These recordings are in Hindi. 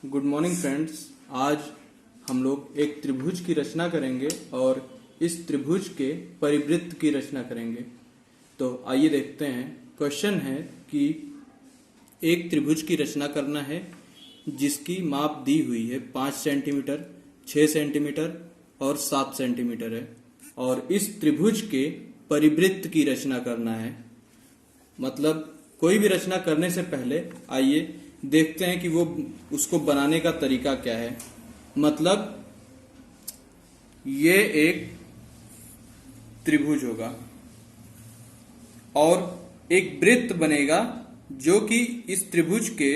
Good morning friends. आज हम लोग एक त्रिभुज की रचना करेंगे और इस त्रिभुज के परिवृत्त की रचना करेंगे। तो आइए देखते हैं। क्वेश्चन है कि एक त्रिभुज की रचना करना है जिसकी माप दी हुई है 5 सेंटीमीटर, 6 सेंटीमीटर और 7 सेंटीमीटर है, और इस त्रिभुज के परिवृत्त की रचना करना है। मतलब कोई भी रचना करने से पहले आइए देखते हैं कि वो उसको बनाने का तरीका क्या है। मतलब ये एक त्रिभुज होगा और एक वृत्त बनेगा जो कि इस त्रिभुज के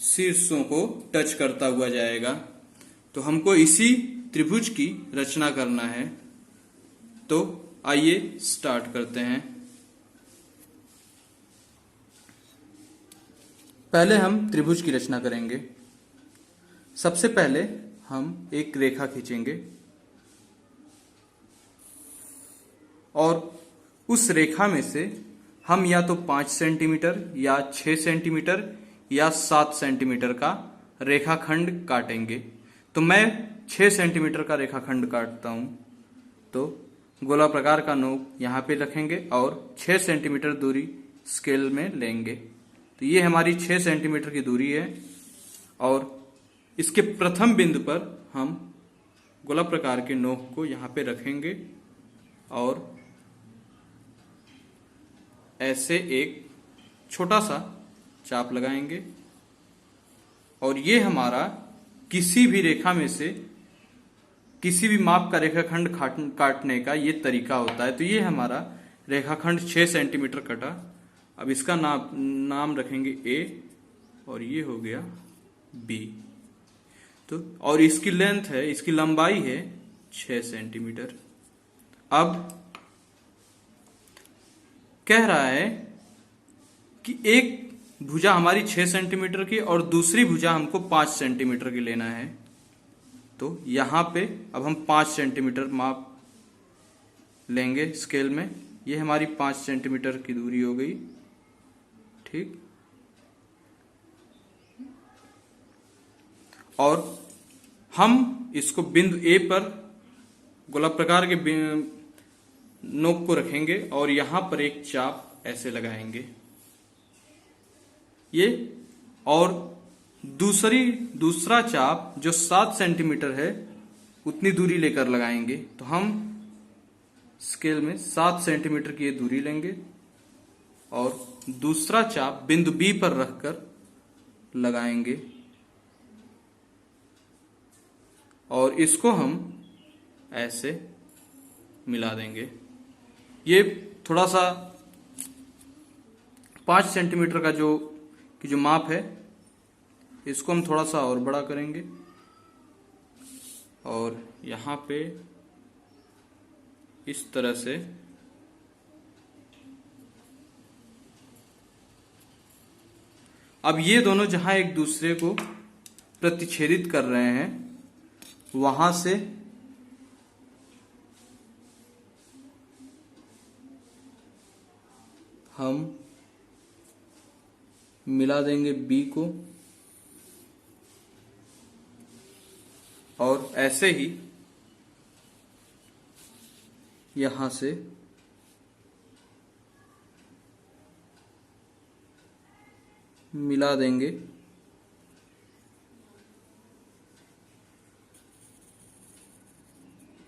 शीर्षों को टच करता हुआ जाएगा। तो हमको इसी त्रिभुज की रचना करना है। तो आइए स्टार्ट करते हैं। पहले हम त्रिभुज की रचना करेंगे। सबसे पहले हम एक रेखा खींचेंगे और उस रेखा में से हम या तो 5 सेंटीमीटर या 6 सेंटीमीटर या 7 सेंटीमीटर का रेखाखंड काटेंगे। तो मैं 6 सेंटीमीटर का रेखाखंड काटता हूं। तो गोला प्रकार का नोक यहाँ पे रखेंगे और 6 सेंटीमीटर दूरी स्केल में लेंगे। तो ये हमारी 6 सेंटीमीटर की दूरी है और इसके प्रथम बिंदु पर हम गोला प्रकार के नोक को यहाँ पे रखेंगे और ऐसे एक छोटा सा चाप लगाएंगे। और ये हमारा किसी भी रेखा में से किसी भी माप का रेखाखंड काटने का ये तरीका होता है। तो ये हमारा रेखाखंड 6 सेंटीमीटर कटा। अब इसका नाम रखेंगे ए और ये हो गया बी। तो और इसकी लेंथ है, इसकी लंबाई है 6 सेंटीमीटर। अब कह रहा है कि एक भुजा हमारी 6 सेंटीमीटर की और दूसरी भुजा हमको 5 सेंटीमीटर की लेना है। तो यहां पे अब हम 5 सेंटीमीटर माप लेंगे स्केल में। ये हमारी 5 सेंटीमीटर की दूरी हो गई। ठीक। और हम इसको बिंदु ए पर गोला प्रकार के नोक को रखेंगे और यहां पर एक चाप ऐसे लगाएंगे ये। और दूसरा चाप जो 7 सेंटीमीटर है उतनी दूरी लेकर लगाएंगे। तो हम स्केल में 7 सेंटीमीटर की ये दूरी लेंगे और दूसरा चाप बिंदु बी पर रखकर लगाएंगे और इसको हम ऐसे मिला देंगे। ये थोड़ा सा 5 सेंटीमीटर का जो माप है इसको हम थोड़ा सा और बड़ा करेंगे और यहां पे इस तरह से अब ये दोनों जहां एक दूसरे को प्रतिच्छेदित कर रहे हैं वहां से हम मिला देंगे बी को और ऐसे ही यहां से मिला देंगे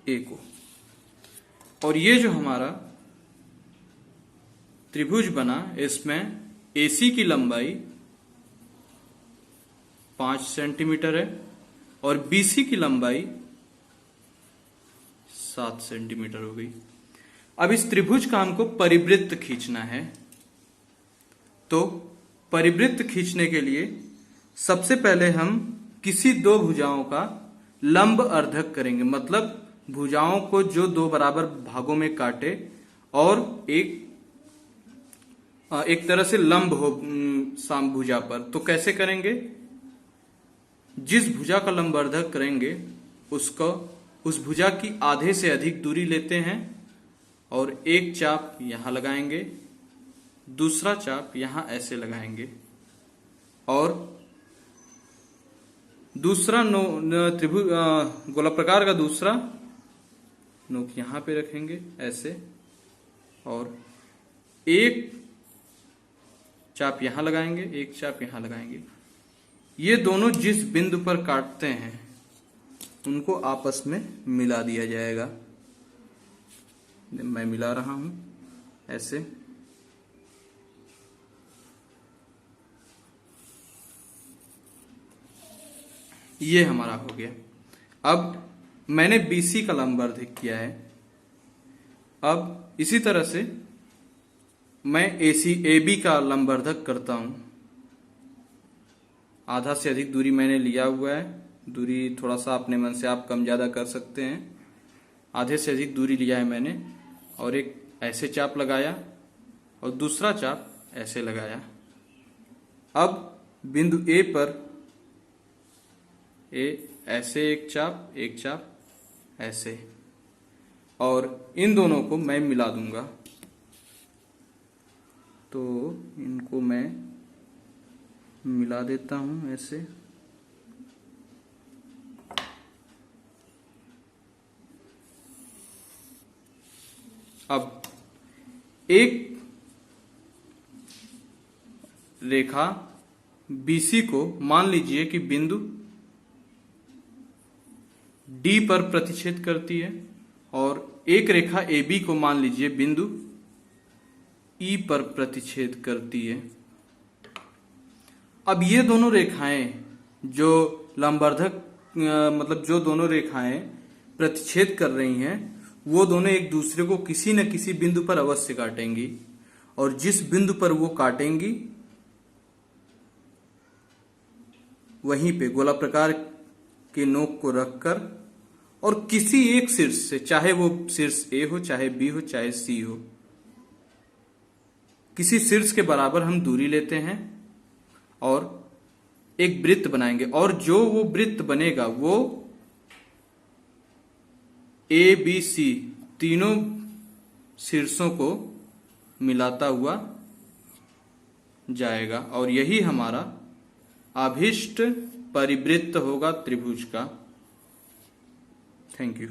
ए को। और ये जो हमारा त्रिभुज बना इसमें एसी की लंबाई 5 सेंटीमीटर है और बीसी की लंबाई 7 सेंटीमीटर हो गई। अब इस त्रिभुज का हमको परिवृत्त खींचना है। तो परिवृत्त खींचने के लिए सबसे पहले हम किसी दो भुजाओं का लंब अर्धक करेंगे। मतलब भुजाओं को जो दो बराबर भागों में काटे और एक तरह से लंब हो साम भुजा पर। तो कैसे करेंगे? जिस भुजा का लंब अर्धक करेंगे उस भुजा की आधे से अधिक दूरी लेते हैं और एक चाप यहां लगाएंगे दूसरा चाप यहां ऐसे लगाएंगे और दूसरा त्रिभुज गोलाप्रकार का दूसरा नोक यहां पे रखेंगे ऐसे, और एक चाप यहां लगाएंगे, एक चाप यहां लगाएंगे। ये दोनों जिस बिंदु पर काटते हैं उनको आपस में मिला दिया जाएगा। मैं मिला रहा हूं ऐसे। ये हमारा हो गया। अब मैंने BC का लंबवर्धिक किया है। अब इसी तरह से मैं AB का लंबवर्धक करता हूं। आधा से अधिक दूरी मैंने लिया हुआ है। दूरी थोड़ा सा अपने मन से आप कम ज्यादा कर सकते हैं। आधे से अधिक दूरी लिया है मैंने, और एक ऐसे चाप लगाया और दूसरा चाप ऐसे लगाया। अब बिंदु A पर ऐसे एक चाप ऐसे, और इन दोनों को मैं मिला दूंगा। तो इनको मैं मिला देता हूं ऐसे। अब एक रेखा BC को मान लीजिए कि बिंदु D पर प्रतिच्छेद करती है, और एक रेखा AB को मान लीजिए बिंदु E पर प्रतिच्छेद करती है। अब ये दोनों रेखाएं जो लंबवर्धक मतलब जो दोनों रेखाएं प्रतिच्छेद कर रही हैं, वो दोनों एक दूसरे को किसी न किसी बिंदु पर अवश्य काटेंगी, और जिस बिंदु पर वो काटेंगी वहीं पे गोलाप्रकार के नोक को रखकर और किसी एक शीर्ष से, चाहे वो शीर्ष A हो, चाहे B हो, चाहे C हो, किसी शीर्ष के बराबर हम दूरी लेते हैं और एक वृत्त बनाएंगे, और जो वो वृत्त बनेगा वो ABC तीनों शीर्षों को मिलाता हुआ जाएगा, और यही हमारा अभीष्ट परिवृत्त होगा त्रिभुज का। Thank you.